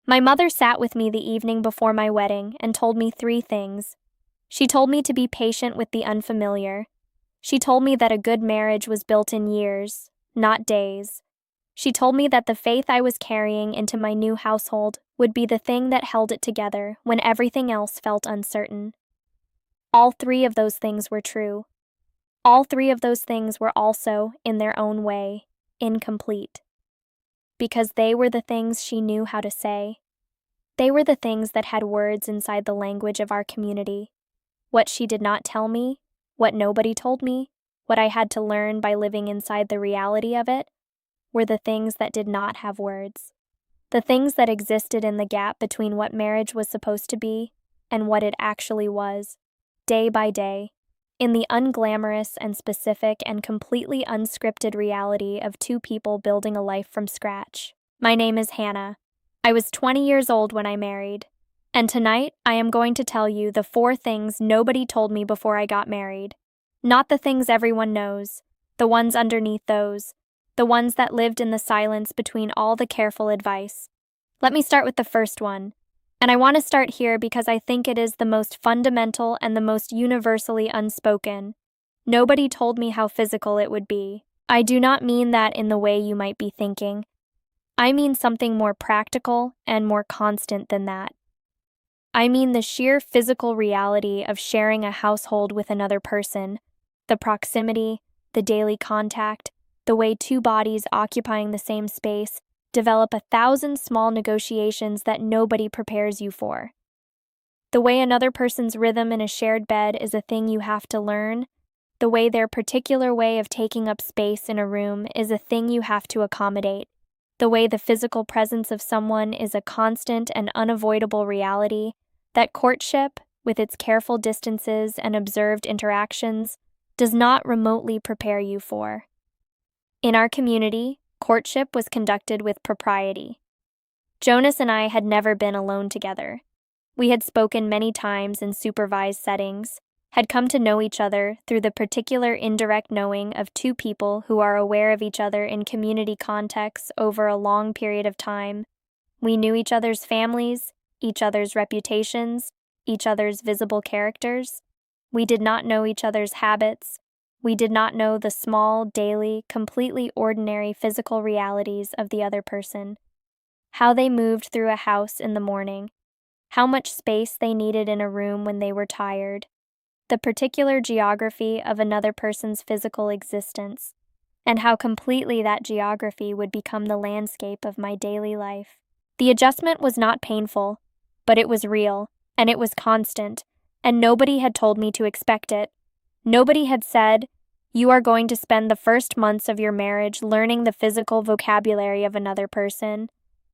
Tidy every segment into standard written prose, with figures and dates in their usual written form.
My mother sat with me the evening before my wedding and told me three things. She told me to be patient with the unfamiliar. She told me that a good marriage was built in years, not days. She told me that the faith I was carrying into my new household would be the thing that held it together when everything else felt uncertain. All three of those things were true. All three of those things were also, in their own way, incomplete. Because they were the things she knew how to say. They were the things that had words inside the language of our community. What she did not tell me, what nobody told me, what I had to learn by living inside the reality of it, were the things that did not have words. The things that existed in the gap between what marriage was supposed to be and what it actually was, day by day, in the unglamorous and specific and completely unscripted reality of two people building a life from scratch. My name is Hannah. I was 20 years old when I married, and tonight I am going to tell you the 4 things nobody told me before I got married. Not the things everyone knows, the ones underneath those, the ones that lived in the silence between all the careful advice. Let me start with the first one. And I want to start here because I think it is the most fundamental and the most universally unspoken. Nobody told me how physical it would be. I do not mean that in the way you might be thinking. I mean something more practical and more constant than that. I mean the sheer physical reality of sharing a household with another person, the proximity, the daily contact, the way two bodies occupying the same space develop 1,000 small negotiations that nobody prepares you for. The way another person's rhythm in a shared bed is a thing you have to learn. The way their particular way of taking up space in a room is a thing you have to accommodate. The way the physical presence of someone is a constant and unavoidable reality that courtship, with its careful distances and observed interactions, does not remotely prepare you for. In our community, courtship was conducted with propriety. Jonas and I had never been alone together. We had spoken many times in supervised settings, had come to know each other through the particular indirect knowing of two people who are aware of each other in community contexts over a long period of time. We knew each other's families, each other's reputations, each other's visible characters. We did not know each other's habits. We did not know the small, daily, completely ordinary physical realities of the other person. How they moved through a house in the morning. How much space they needed in a room when they were tired. The particular geography of another person's physical existence, and how completely that geography would become the landscape of my daily life. The adjustment was not painful, but it was real, and it was constant, and nobody had told me to expect it. Nobody had said, "You are going to spend the first months of your marriage learning the physical vocabulary of another person,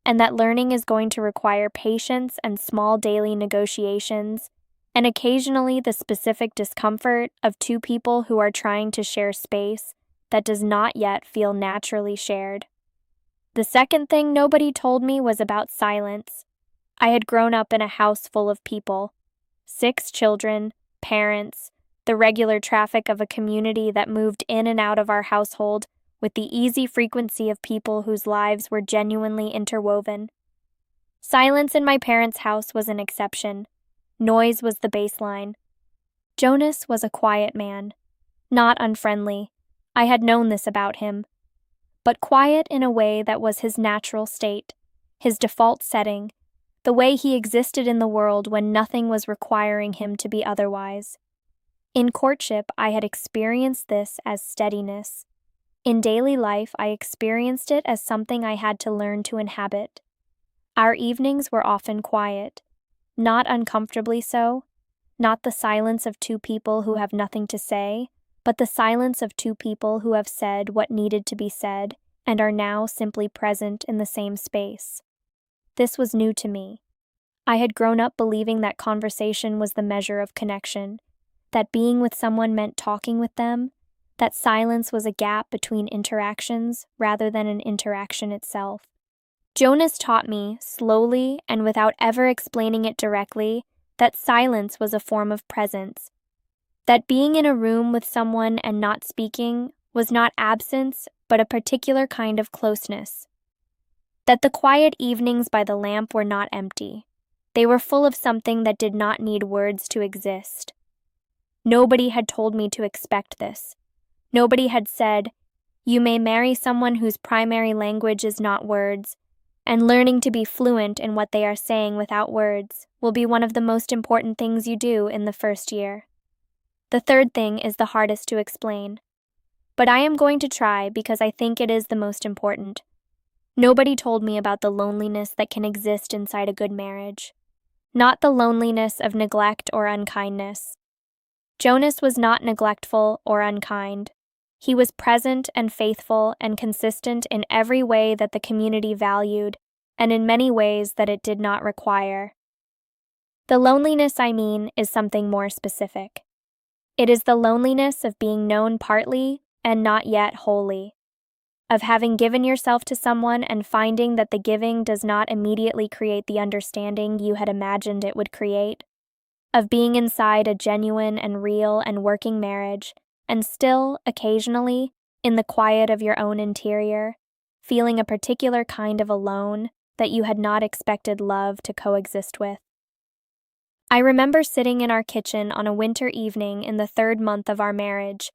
and that learning is going to require patience and small daily negotiations, and occasionally the specific discomfort of two people who are trying to share space that does not yet feel naturally shared." The second thing nobody told me was about silence. I had grown up in a house full of people, 6 children, parents, the regular traffic of a community that moved in and out of our household with the easy frequency of people whose lives were genuinely interwoven. Silence in my parents' house was an exception. Noise was the baseline. Jonas was a quiet man, not unfriendly. I had known this about him. But quiet in a way that was his natural state, his default setting, the way he existed in the world when nothing was requiring him to be otherwise. In courtship, I had experienced this as steadiness. In daily life, I experienced it as something I had to learn to inhabit. Our evenings were often quiet, not uncomfortably so, not the silence of two people who have nothing to say, but the silence of two people who have said what needed to be said and are now simply present in the same space. This was new to me. I had grown up believing that conversation was the measure of connection, that being with someone meant talking with them, that silence was a gap between interactions rather than an interaction itself. Jonas taught me, slowly and without ever explaining it directly, that silence was a form of presence, that being in a room with someone and not speaking was not absence, but a particular kind of closeness. That the quiet evenings by the lamp were not empty. They were full of something that did not need words to exist. Nobody had told me to expect this. Nobody had said, "You may marry someone whose primary language is not words, and learning to be fluent in what they are saying without words will be one of the most important things you do in the first year." The third thing is the hardest to explain. But I am going to try because I think it is the most important. Nobody told me about the loneliness that can exist inside a good marriage. Not the loneliness of neglect or unkindness. Jonas was not neglectful or unkind. He was present and faithful and consistent in every way that the community valued, and in many ways that it did not require. The loneliness I mean is something more specific. It is the loneliness of being known partly and not yet wholly, of having given yourself to someone and finding that the giving does not immediately create the understanding you had imagined it would create, of being inside a genuine and real and working marriage, and still, occasionally, in the quiet of your own interior, feeling a particular kind of alone that you had not expected love to coexist with. I remember sitting in our kitchen on a winter evening in the 3rd month of our marriage,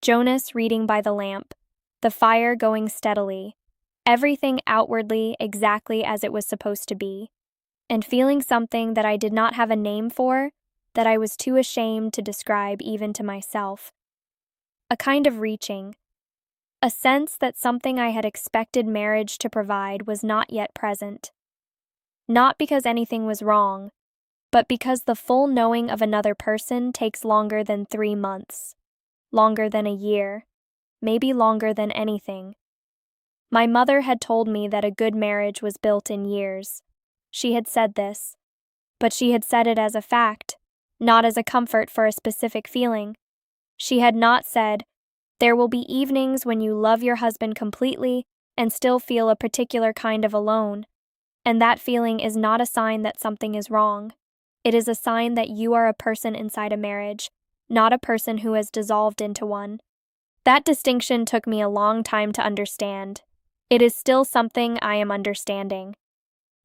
Jonas reading by the lamp, the fire going steadily, everything outwardly exactly as it was supposed to be, and feeling something that I did not have a name for, that I was too ashamed to describe even to myself. A kind of reaching, a sense that something I had expected marriage to provide was not yet present. Not because anything was wrong, but because the full knowing of another person takes longer than 3 months, longer than a year, maybe longer than anything. My mother had told me that a good marriage was built in years. She had said this, but she had said it as a fact, not as a comfort for a specific feeling. She had not said, "There will be evenings when you love your husband completely and still feel a particular kind of alone, and that feeling is not a sign that something is wrong. It is a sign that you are a person inside a marriage, not a person who has dissolved into one." That distinction took me a long time to understand. It is still something I am understanding.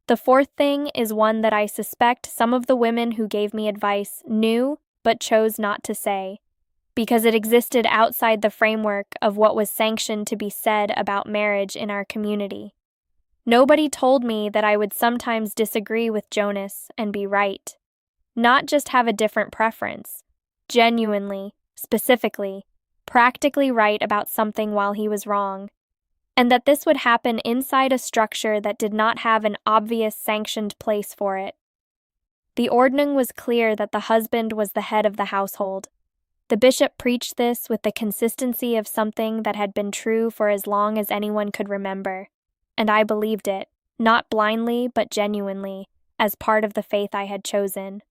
The fourth thing is one that I suspect some of the women who gave me advice knew but chose not to say, because it existed outside the framework of what was sanctioned to be said about marriage in our community. Nobody told me that I would sometimes disagree with Jonas and be right. Not just have a different preference, genuinely, specifically, practically right about something while he was wrong, and that this would happen inside a structure that did not have an obvious sanctioned place for it. The ordning was clear that the husband was the head of the household. The bishop preached this with the consistency of something that had been true for as long as anyone could remember, and I believed it, not blindly but genuinely, as part of the faith I had chosen.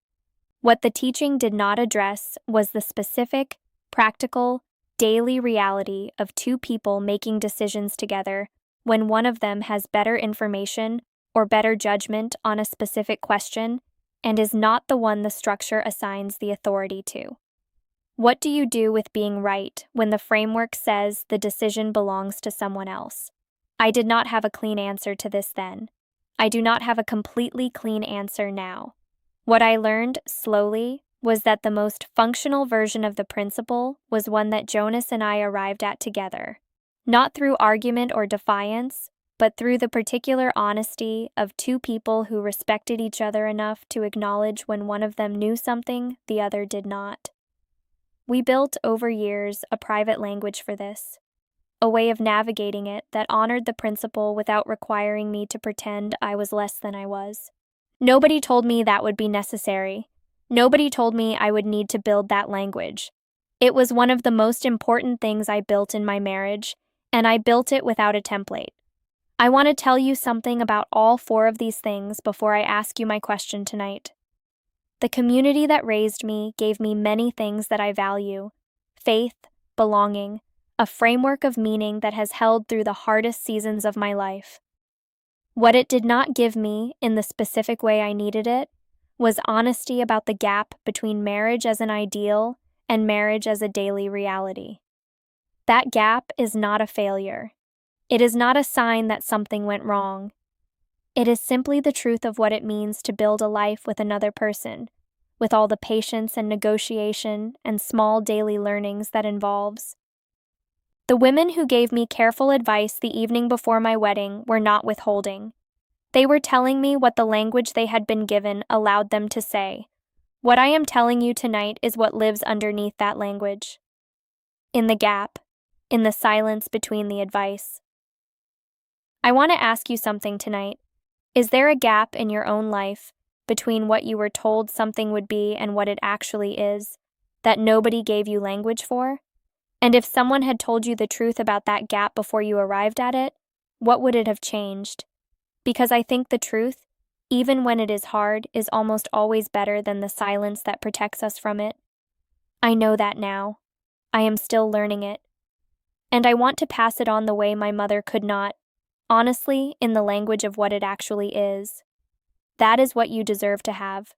What the teaching did not address was the specific, practical, daily reality of two people making decisions together when one of them has better information or better judgment on a specific question and is not the one the structure assigns the authority to. What do you do with being right when the framework says the decision belongs to someone else? I did not have a clean answer to this then. I do not have a completely clean answer now. What I learned, slowly, was that the most functional version of the principle was one that Jonas and I arrived at together, not through argument or defiance, but through the particular honesty of two people who respected each other enough to acknowledge when one of them knew something the other did not. We built, over years, a private language for this, a way of navigating it that honored the principle without requiring me to pretend I was less than I was. Nobody told me that would be necessary. Nobody told me I would need to build that language. It was one of the most important things I built in my marriage, and I built it without a template. I want to tell you something about all 4 of these things before I ask you my question tonight. The community that raised me gave me many things that I value: faith, belonging, a framework of meaning that has held through the hardest seasons of my life. What it did not give me, in the specific way I needed it, was honesty about the gap between marriage as an ideal and marriage as a daily reality. That gap is not a failure. It is not a sign that something went wrong. It is simply the truth of what it means to build a life with another person, with all the patience and negotiation and small daily learnings that involves. The women who gave me careful advice the evening before my wedding were not withholding. They were telling me what the language they had been given allowed them to say. What I am telling you tonight is what lives underneath that language. In the gap, in the silence between the advice. I want to ask you something tonight. Is there a gap in your own life between what you were told something would be and what it actually is, that nobody gave you language for? And if someone had told you the truth about that gap before you arrived at it, what would it have changed? Because I think the truth, even when it is hard, is almost always better than the silence that protects us from it. I know that now. I am still learning it. And I want to pass it on the way my mother could not, honestly, in the language of what it actually is. That is what you deserve to have.